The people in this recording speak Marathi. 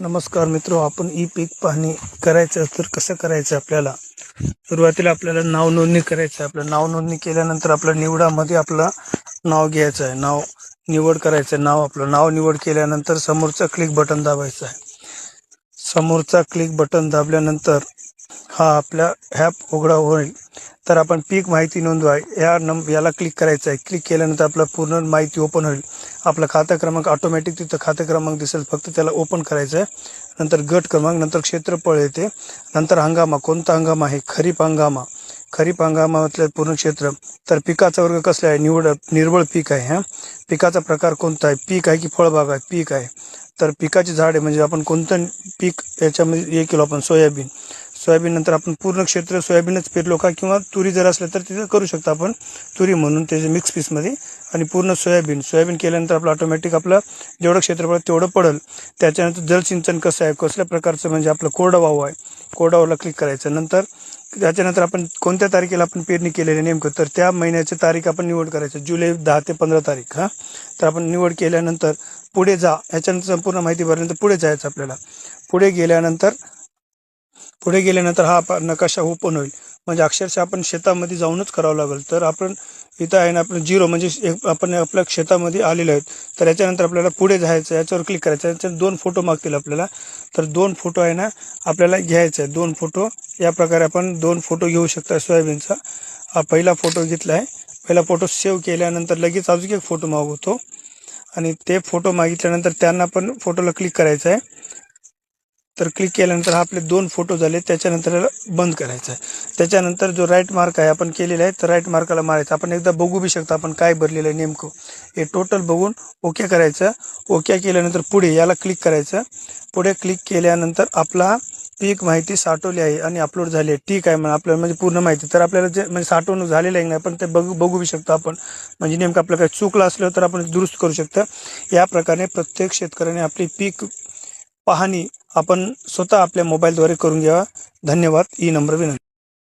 नमस्कार मित्रो, आपण ई पीक पाहणी करायचं तर कसं करायचं? आपल्याला सुरुवातीला आपल्याला नाव नोंदणी करायचं आहे. आपलं नाव नोंदणी केल्यानंतर आपल्या निवडामध्ये आपलं नाव घ्यायचं आहे, नाव निवड करायचं आहे. आपलं नाव निवड केल्यानंतर समोरचं क्लिक बटन दाबायचं आहे. समोरचा क्लिक बटन दाबल्यानंतर हा आपल्या ॲप उघडा होईल. तर आपण पीक माहिती नोंदवा याला क्लिक करायचं आहे. क्लिक केल्यानंतर आपला पूर्ण माहिती ओपन होईल. आपला खाता क्रमांक ऑटोमॅटिक तिथं खाता क्रमांक दिसेल, फक्त त्याला ओपन करायचं आहे. नंतर गट क्रमांक, नंतर क्षेत्रफळ येते, नंतर हंगामा, कोणता हंगाम आहे? खरीप हंगामा. खरीप हंगामातलं पूर्ण क्षेत्र. तर पिकाचा वर्ग कसला आहे? निर्बळ पीक आहे. पिकाचा प्रकार कोणता आहे? पीक आहे की फळबाग आहे? पीक आहे. तर पिकाची झाडे म्हणजे आपण कोणतं पीक याच्यामध्ये हे केलो आपण? सोयाबीन नंतर आपण पूर्ण क्षेत्र सोयाबीनच पेरलो का, किंवा तुरी जर असलं तर तिथं करू शकतो आपण तुरी म्हणून त्याचे मिक्स पीसमध्ये. आणि पूर्ण सोयाबीन केल्यानंतर आपलं ऑटोमॅटिक आपलं जेवढं क्षेत्रफळ तेवढं पडेल. त्याच्यानंतर जलसिंचन कसं आहे, कसल्या प्रकारचं म्हणजे आपलं कोरडवाहू आहे, कोरडवाहूला क्लिक करायचं. नंतर त्याच्यानंतर आपण कोणत्या तारखेला आपण पेरणी केलेली नेमकं, तर त्या महिन्याची तारीख आपण निवड करायचं, जुलै 10 ते 15 तारीख. तर आपण निवड केल्यानंतर पुढे जा, याच्यानंतर संपूर्ण माहिती भरल्यानंतर पुढे जायचं आपल्याला. पुढे गेल्यानंतर हा नकाशा ओपन होईल. म्हणजे अक्षरशः आपण शेतामध्ये जाऊनच करावं लागेल. तर आपण इथं आहे ना, आपलं 0 म्हणजे आपण आपल्या शेतामध्ये आलेलो आहेत. तर याच्यानंतर आपल्याला पुढे जायचं, याच्यावर क्लिक करायचं. याच्यात 2 फोटो मागतील आपल्याला. तर 2 फोटो आहे ना आपल्याला घ्यायचा आहे. 2 फोटो या प्रकारे आपण 2 फोटो घेऊ शकता सोयाबीनचा. हा पहिला फोटो घेतला आहे. पहिला फोटो सेव्ह केल्यानंतर लगेच अजून एक फोटो मागवतो, आणि ते फोटो मागितल्यानंतर त्यांना पण फोटोला क्लिक करायचं आहे. तर क्लिक केल्यानंतर आपले 2 फोटो झाले. त्याच्यानंतर याला बंद करायचं आहे. त्याच्यानंतर जो राईट मार्क आहे आपण केलेला आहे, तर राईट मार्काला मारायचं. आपण एकदा बघू बी शकता आपण काय भरलेलं आहे नेमकं. हे टोटल बघून ओके करायचं. ओके केल्यानंतर पुढे याला क्लिक करायचं. पुढे क्लिक केल्यानंतर आपला पीक माहिती साठवली आहे आणि अपलोड झाली आहे. ठीक आहे, मग आपल्याला म्हणजे पूर्ण माहिती तर आपल्याला जे म्हणजे साठवणूक झालेलं आहे नाही, पण ते बघू बी शकतो आपण. म्हणजे नेमकं आपलं काही चुकलं असलं तर आपण दुरुस्त करू शकतो. या प्रकारे प्रत्येक शेतकऱ्याने आपली पीक पाहणी आपण स्वतः आपल्या मोबाईलद्वारे करून घ्यावा. धन्यवाद. ही नम्र विनंती.